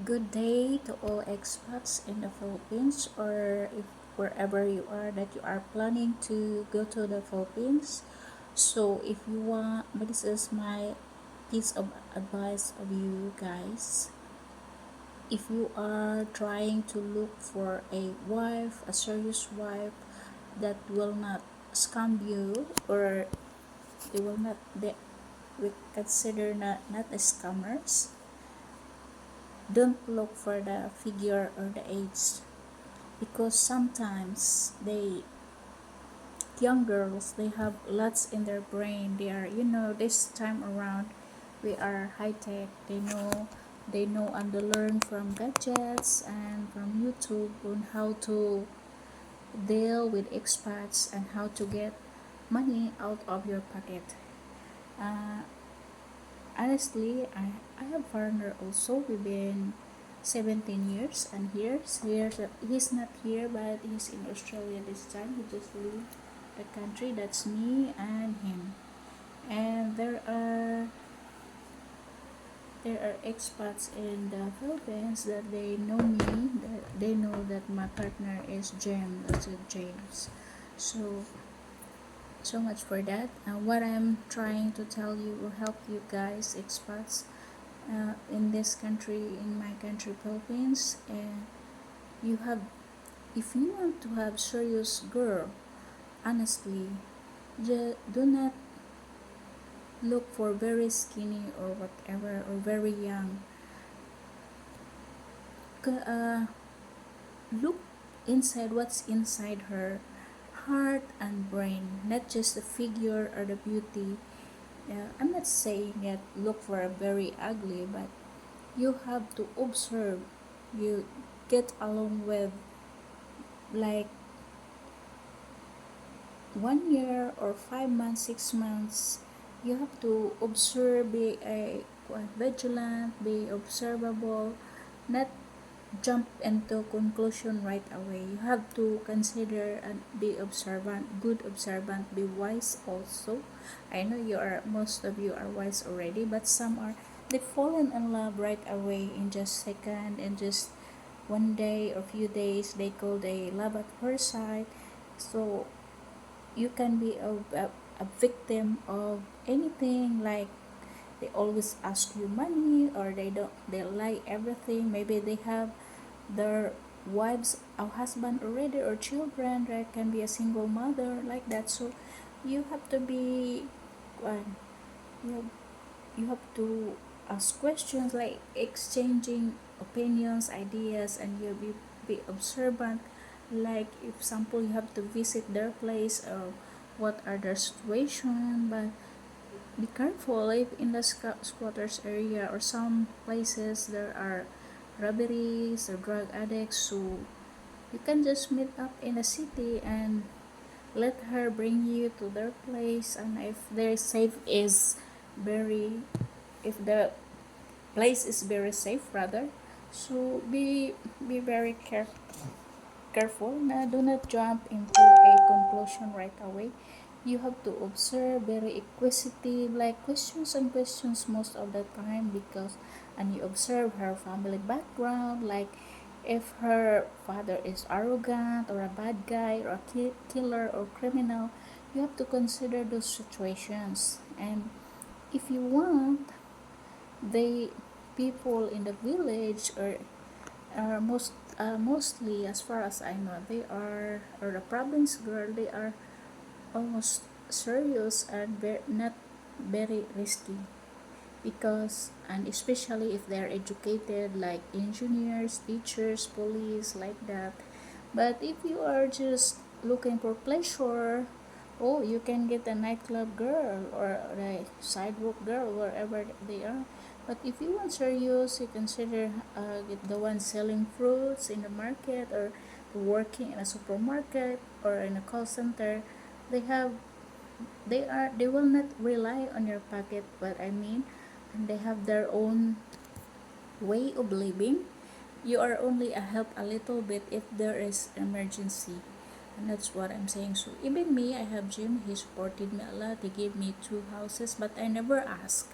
Good day to all expats in the Philippines, or if wherever you are that you are planning to go to the Philippines. So if you want, but this is my piece of advice of you guys. If you are trying to look for a wife, a serious wife that will not scam you, or they will not, we consider not as scammers, don't look for the figure or the age, because sometimes young girls, they have lots in their brain. They are, this time around we are high tech. They know and they learn from gadgets and from YouTube on how to deal with expats and how to get money out of your pocket. uh, Honestly, I have foreigner also. We've been 17 years, and he's not here, but he's in Australia this time. He just leave the country. That's me and him. And there are expats in the Philippines that they know me, that they know that my partner is James. That's it, James. So so much for that. What I'm trying to tell you will help you guys, expats, in this country, in my country, Philippines. And you have, if you want to have serious girl, honestly, do not look for very skinny or whatever, or very young. Uh, Look inside, what's inside her heart and brain, not just the figure or the beauty. I'm not saying that look for a very ugly, but you have to observe. You get along with, like, 1 year or 5 months, 6 months. You have to observe, be a vigilant, be observable, not jump into conclusion right away. You have to consider and be observant, good observant, be wise also. I know most of you are wise already, but some are, they fallen in love right away in just second, and just one day or few days they call they love at first sight. So you can be a victim of anything, like they always ask you money, or they lie everything. Maybe they have their wives or husband already, or children, that can be a single mother like that. So you have to be, uh, you have, you have to ask questions, like exchanging opinions, ideas, and be observant. Like, if example, you have to visit their place, or what are their situation. But be careful if in the squatters area or some places there are robberies or drug addicts. So you can just meet up in a city and let her bring you to their place. And if their safe is very, if the place is very safe rather, so be very careful. Now, do not jump into a conclusion right away. You have to observe, very inquisitive, like questions and questions most of the time, because, and you observe her family background, like if her father is arrogant or a bad guy or a killer or criminal. You have to consider those situations. And if you want, the people in the village, or mostly, as far as I know, they are, or the province girl, they are almost serious and not very risky, because, and especially if they're educated, like engineers, teachers, police, like that. But if you are just looking for pleasure, oh, you can get a nightclub girl or a sidewalk girl, wherever they are. But if you want serious, you consider, get the one selling fruits in the market, or working in a supermarket or in a call center. They have, they will not rely on your pocket, but I mean, and they have their own way of living. You are only a help a little bit if there is emergency. And that's what I'm saying. So even me, I have Jim. He supported me a lot. He gave me 2 houses, but I never asked.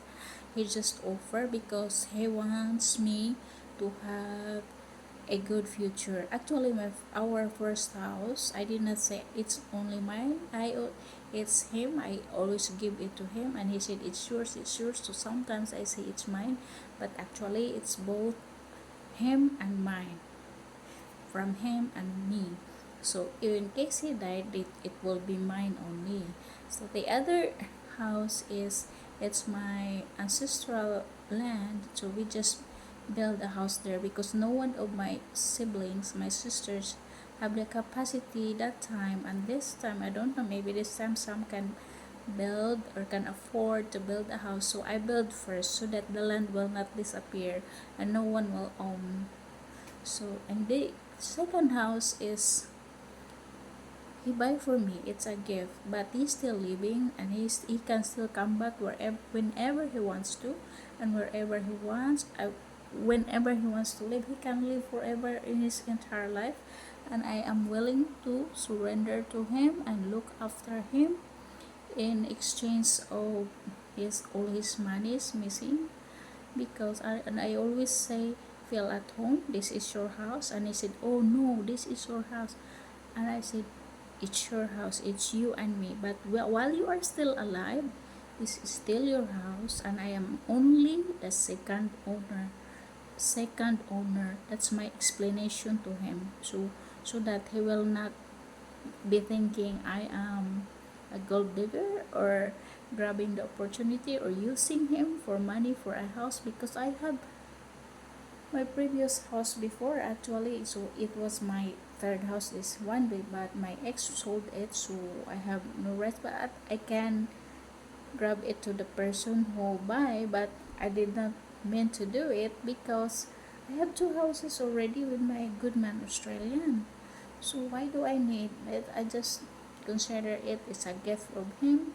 He just offered because he wants me to have a good future. Actually, our first house, I did not say it's only mine. It's him. I always give it to him, and he said it's yours, it's yours. So sometimes I say it's mine, but actually it's both him and mine, from him and me. So in case he died, it will be mine only. So the other house is, it's my ancestral land. So we just build a house there because no one of my siblings, my sisters, have the capacity that time, and this time I don't know, maybe this time some can build or can afford to build a house. So I build first so that the land will not disappear and no one will own. So, and the second house is he buy for me. It's a gift, but he's still living, and he can still come back wherever, whenever he wants to, and wherever he wants. Whenever he wants to live, he can live forever in his entire life, and I am willing to surrender to him and look after him in exchange of his all his money is missing, because I always say, feel at home, this is your house. And he said, oh no, this is your house. And I said, it's your house, it's you and me, but while you are still alive, this is still your house, and I am only the second owner. That's my explanation to him, so that he will not be thinking I am a gold digger or grabbing the opportunity or using him for money for a house, because I have my previous house before, actually. So it was my third house this one day, but my ex sold it, so I have no rights, but I can grab it to the person who buy. But I did not mean to do it because I have two houses already with my good man Australian. So why do I need it? I just consider it as a gift from him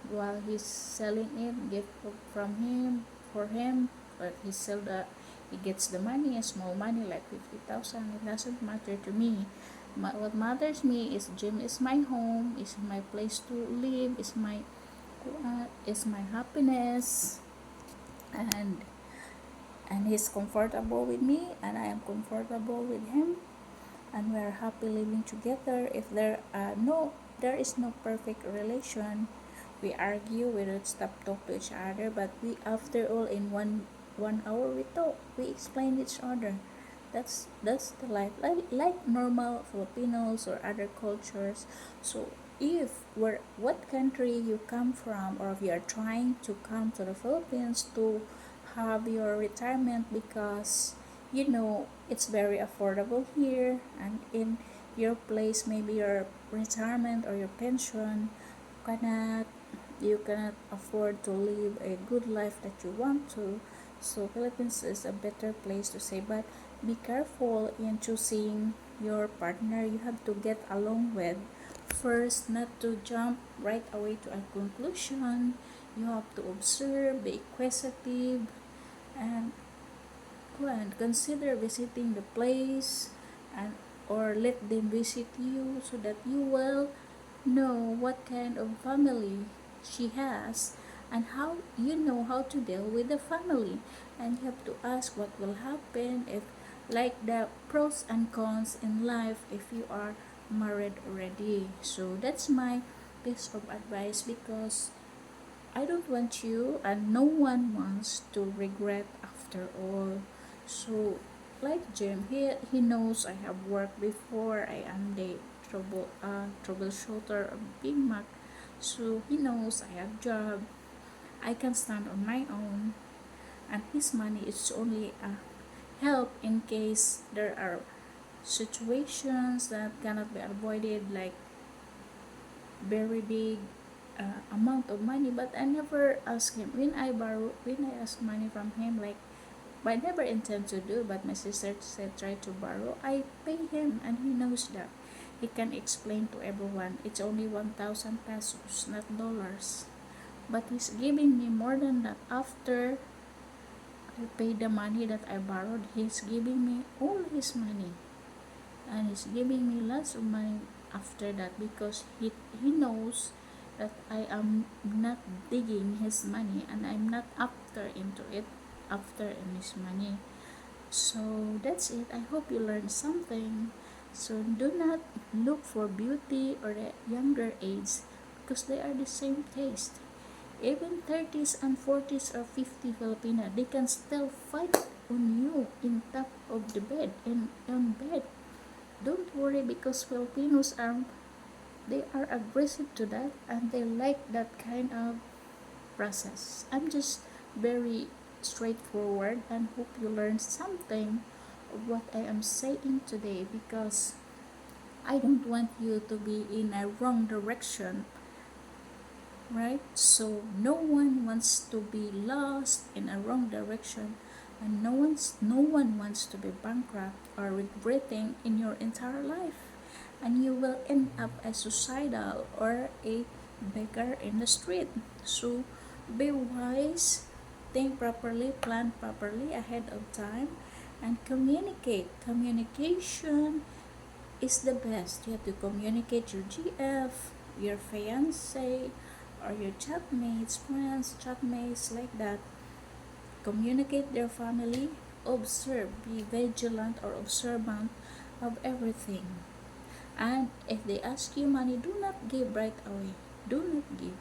while he's selling it, gift from him for him. But he sell the he gets the money, a small money like 50,000. It doesn't matter to me. What matters me is gym is my home, is my place to live, is my happiness, and he's comfortable with me, and I am comfortable with him, and we are happy living together. If there is no perfect relation, we argue, we don't stop talk to each other, but we, after all, in one hour we talk, we explain each other. That's the life, like normal Filipinos or other cultures. So if where what country you come from, or if you are trying to come to the Philippines to have your retirement, because it's very affordable here, and in your place, maybe your retirement or your pension cannot you cannot afford to live a good life that you want to. So Philippines is a better place to say, but be careful in choosing your partner you have to get along with first, not to jump right away to a conclusion. You have to observe, be inquisitive, and consider visiting the place, and or let them visit you, so that you will know what kind of family she has, and how to deal with the family. And you have to ask what will happen, if like the pros and cons in life if you are married already. So that's my piece of advice, because I don't want you, and no one wants to regret after all. So, like Jim, he knows I have worked before. I am the troubleshooter of Big Mac. So he knows I have job. I can stand on my own, and his money is only a help in case there are situations that cannot be avoided, like very big amount of money. But I never ask him when I ask money from him, like, but I never intend to do, but my sister said try to borrow. I pay him, and he knows that. He can explain to everyone it's only 1,000 pesos, not dollars. But he's giving me more than that. After I paid the money that I borrowed, he's giving me all his money. And he's giving me lots of money after that, because he knows that I am not digging his money, and I'm not after into it, after in his money. So that's it. I hope you learned something. So do not look for beauty or a younger age because they are the same taste. Even 30s and 40s or 50 Filipina, they can still fight on you in top of the bed and on bed. Don't worry because Filipinos are they are aggressive to that and they like that kind of process. I'm just very straightforward and hope you learned something of what I am saying today because I don't want you to be in a wrong direction, right? So no one wants to be lost in a wrong direction and no one wants to be bankrupt or regretting in your entire life and you will end up a suicidal or a beggar in the street. So be wise, think properly, plan properly ahead of time, and communicate. Communication is the best. You have to communicate your GF, your fiance, or your chatmates, friends, chatmates like that. Communicate their family, observe, be vigilant or observant of everything. And if they ask you money, do not give right away. Do not give.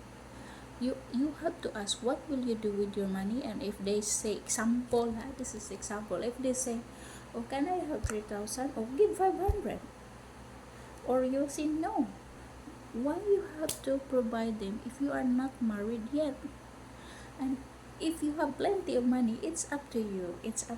You have to ask what will you do with your money, and if they say example, this is example. If they say, "Oh, can I have 3,000?" or give 500, or you say no. Why you have to provide them if you are not married yet? And if you have plenty of money, it's up to you. It's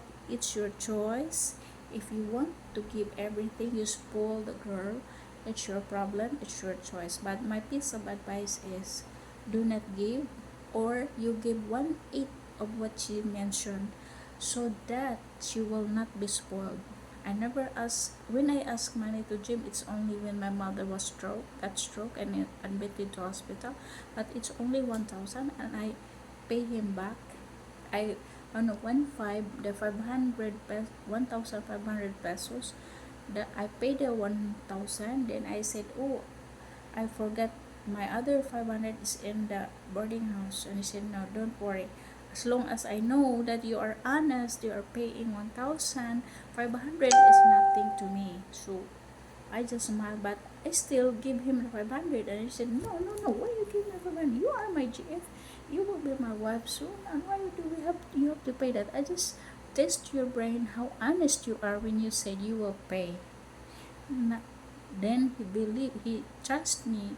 your choice. If you want to give everything, you spoil the girl. It's your problem. It's your choice. But my piece of advice is, do not give, or you give 1/8 of what she mentioned, so that she will not be spoiled. I never ask when I ask money to Jim. It's only when my mother was got stroke and admitted to hospital. But it's only 1,000, and I pay him back. I no 500 pesos, 1,500 pesos. I paid the 1,000. Then I said, oh, I forgot my other 500 is in the boarding house. And he said, no, don't worry. As long as I know that you are honest, you are paying 1,500 is nothing to me. So I just smiled, but I still give him the 500. And he said, no, no, no, why you give me 500? You are my GF. You will be my wife soon. And why do you have to pay that? I just test your brain how honest you are when you said you will pay. Then he trusts me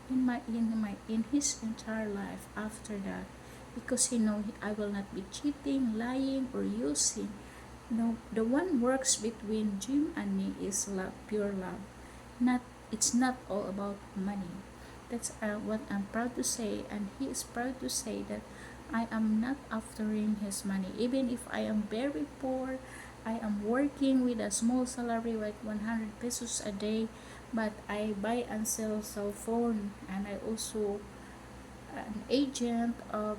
in his entire life after that, because he know I will not be cheating, lying, or using. No, the one works between Jim and me is love, pure love. Not It's not all about money. That's what I'm proud to say, and he is proud to say that I am not aftering his money. Even if I am very poor, I am working with a small salary like 100 pesos a day, but I buy and sell cell phone, and I also an agent of,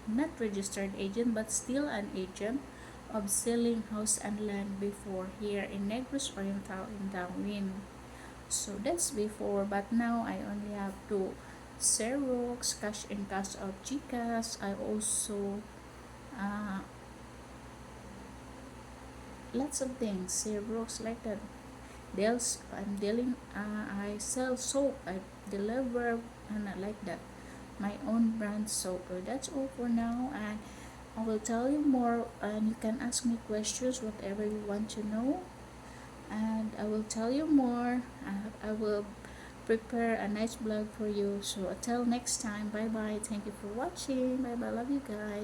not registered agent, but still an agent of selling house and land before here in Negros Oriental in Darwin. So that's before, but now I only have to Xerox, cash in cash of Gcash. I also uh, lots of things, Xerox like that. I'm dealing. I sell soap. I deliver and I like that. My own brand soap. So that's all for now, and I will tell you more. And you can ask me questions, whatever you want to know, and I will tell you more. I will prepare a nice blog for you. So until next time, bye bye. Thank you for watching. Bye bye. Love you guys.